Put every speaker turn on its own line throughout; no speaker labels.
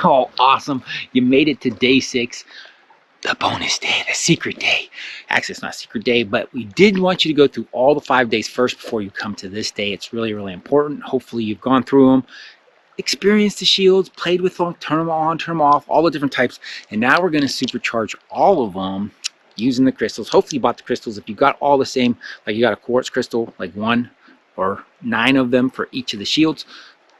Oh, awesome. You made it to day 6, the bonus day, the secret day. Actually, it's not a secret day, but we did want you to go through all the 5 days first before you come to this day. It's really, really important. Hopefully you've gone through them, experienced the shields, played with them, turn them on, turn them off, all the different types. And now we're going to supercharge all of them using the crystals. Hopefully you bought the crystals. If you got all the same, like you got a quartz crystal, like 1 or 9 of them for each of the shields,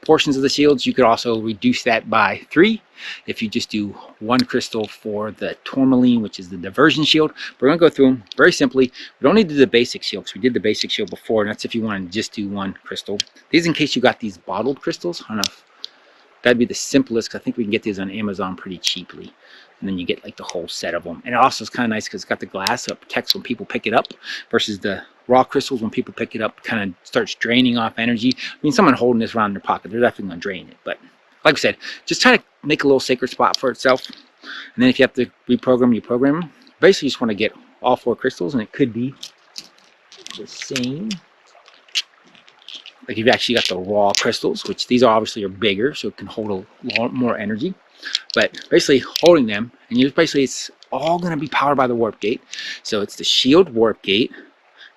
portions of the shields, you could also reduce that by 3 if you just do 1 crystal for the tourmaline, which is the diversion shield. We're going to go through them very simply. We don't need to do the basic shield because we did the basic shield before, and that's if you want to just do 1 crystal. These in case you got these bottled crystals. I don't know if that'd be the simplest, because I think we can get these on Amazon pretty cheaply. And then you get like the whole set of them. And it also is kind of nice because it's got the glass, so it protects when people pick it up, versus the raw crystals, when people pick it up, kind of starts draining off energy. I mean, someone holding this around in their pocket, they're definitely going to drain it. But like I said, just try to make a little sacred spot for itself. And then if you have to reprogram, you program them. Basically, you just want to get all 4 crystals, and it could be the same. Like you've actually got the raw crystals, which these obviously are bigger, so it can hold a lot more energy. But basically holding them, and you're basically, it's all going to be powered by the warp gate. So it's the shield warp gate,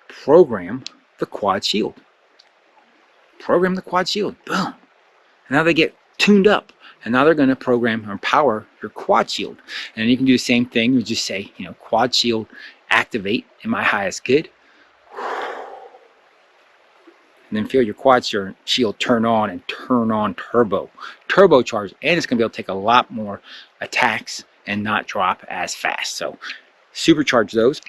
program the quad shield. Program the quad shield. Boom. And now they get tuned up. And now they're going to program or power your quad shield. And you can do the same thing. You just say, you know, quad shield activate in my highest good. And then feel your quad shield turn on turbocharge, and it's going to be able to take a lot more attacks and not drop as fast. So supercharge those.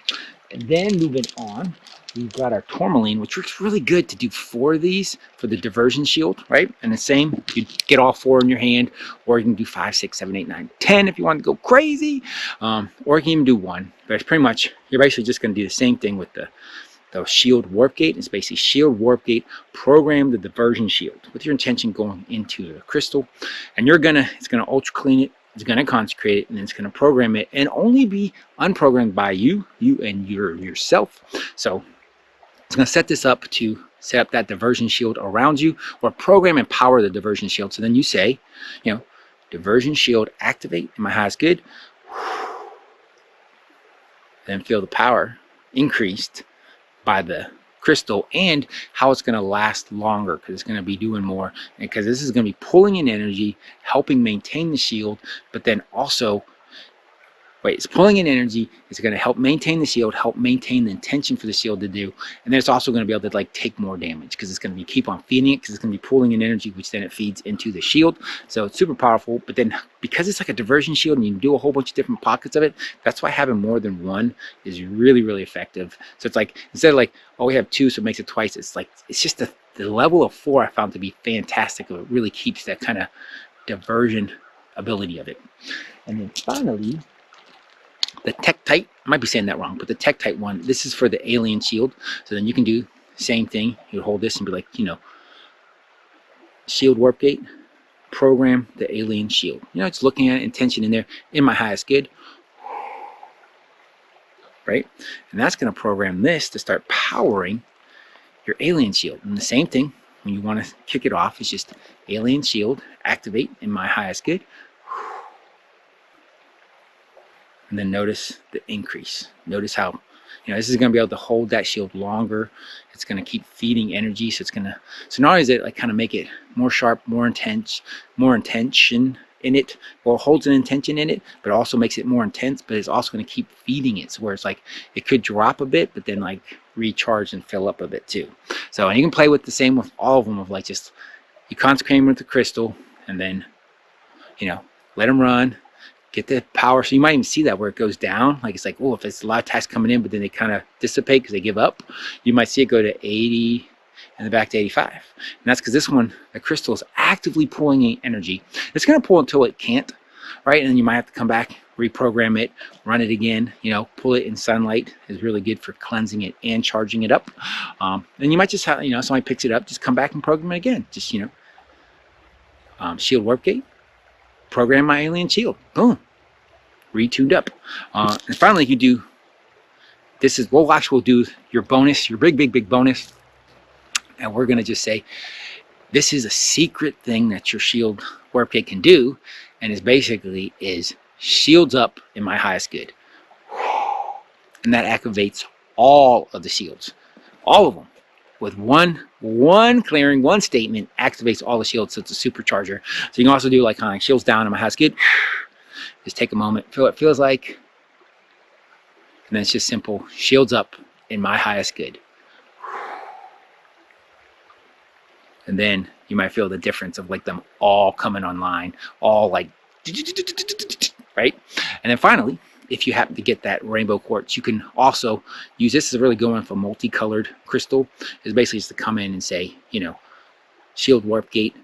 And then moving on, we've got our tourmaline, which works really good to do 4 of these for the diversion shield, right? And the same, you get all 4 in your hand, or you can do 5, 6, 7, 8, 9, 10 if you want to go crazy, or you can even do 1. But it's pretty much, you're basically just going to do the same thing with the shield warp gate. It's basically shield warp gate, program the diversion shield with your intention going into the crystal, and it's gonna ultra clean it, it's gonna consecrate it, and then it's gonna program it and only be unprogrammed by you and yourself. So it's gonna set this up to set up that diversion shield around you, or program and power the diversion shield. So then you say, you know, diversion shield activate in my highest good, then feel the power increased by the crystal, and how it's going to last longer, because it's going to be doing more, because this is going to be pulling in energy, helping maintain the shield, but then also it's pulling in energy, it's going to help maintain the shield, help maintain the intention for the shield to do, and then it's also going to be able to like take more damage, because it's going to be keep on feeding it, because it's going to be pulling in energy, which then it feeds into the shield. So it's super powerful. But then because it's like a diversion shield and you can do a whole bunch of different pockets of it, that's why having more than 1 is really, really effective. So it's like, instead of like, oh, we have 2, so it makes it twice, it's like, it's just the level of 4 I found to be fantastic. It really keeps that kind of diversion ability of it. And then finally, the Tektite, I might be saying that wrong, but the Tektite one, this is for the alien shield. So then you can do the same thing. You hold this and be like, you know, shield warp gate, program the alien shield. You know, it's looking at intention in there, in my highest good, right? And that's going to program this to start powering your alien shield. And the same thing, when you want to kick it off, it's just alien shield activate in my highest good. And then notice the increase. Notice how, you know, this is going to be able to hold that shield longer. It's going to keep feeding energy. So it's going to, so not only is it like kind of make it more sharp, more intense, more intention in it, or holds an intention in it, but also makes it more intense, but it's also going to keep feeding it. So where it's like, it could drop a bit, but then like recharge and fill up a bit too. So, and you can play with the same with all of them, of like just, you consecrate them with the crystal, and then, you know, let them run. Get the power. So you might even see that where it goes down. Like it's like, oh, if it's a lot of attacks coming in, but then they kind of dissipate because they give up. You might see it go to 80 and then back to 85. And that's because this one, the crystal is actively pulling in energy. It's going to pull until it can't, right? And then you might have to come back, reprogram it, run it again. You know, pull it in sunlight is really good for cleansing it and charging it up. And you might just have, you know, somebody picks it up, just come back and program it again. Just, you know, shield warp gate, program my alien shield. Boom. Retuned up. And finally, you do, this is, we'll do your bonus, your big bonus. And we're going to just say, this is a secret thing that your shield warp gate can do, and is basically is shields up in my highest good, and that activates all of the shields, all of them, with one clearing, one statement activates all the shields. So it's a supercharger. So you can also do like kind of shields down in my highest good. Just take a moment, feel what it feels like, and then it's just simple shields up in my highest good. And then you might feel the difference of like them all coming online, all like, right? And then finally, if you happen to get that rainbow quartz, you can also use this. Is a really good one for multicolored crystal. It's basically just to come in and say, you know, shield warp gate,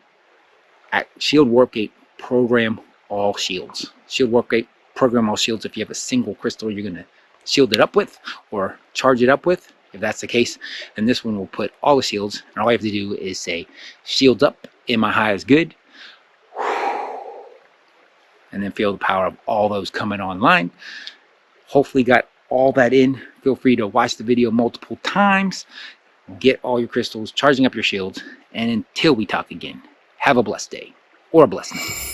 program all shields. Shield warp gate, program all shields. If you have a single crystal you're going to shield it up with or charge it up with, if that's the case, then this one will put all the shields, and all I have to do is say shields up in my highest good, and then feel the power of all those coming online. Hopefully got all that in. Feel free to watch the video multiple times, get all your crystals, charging up your shields, and until we talk again, have a blessed day or a blessed night.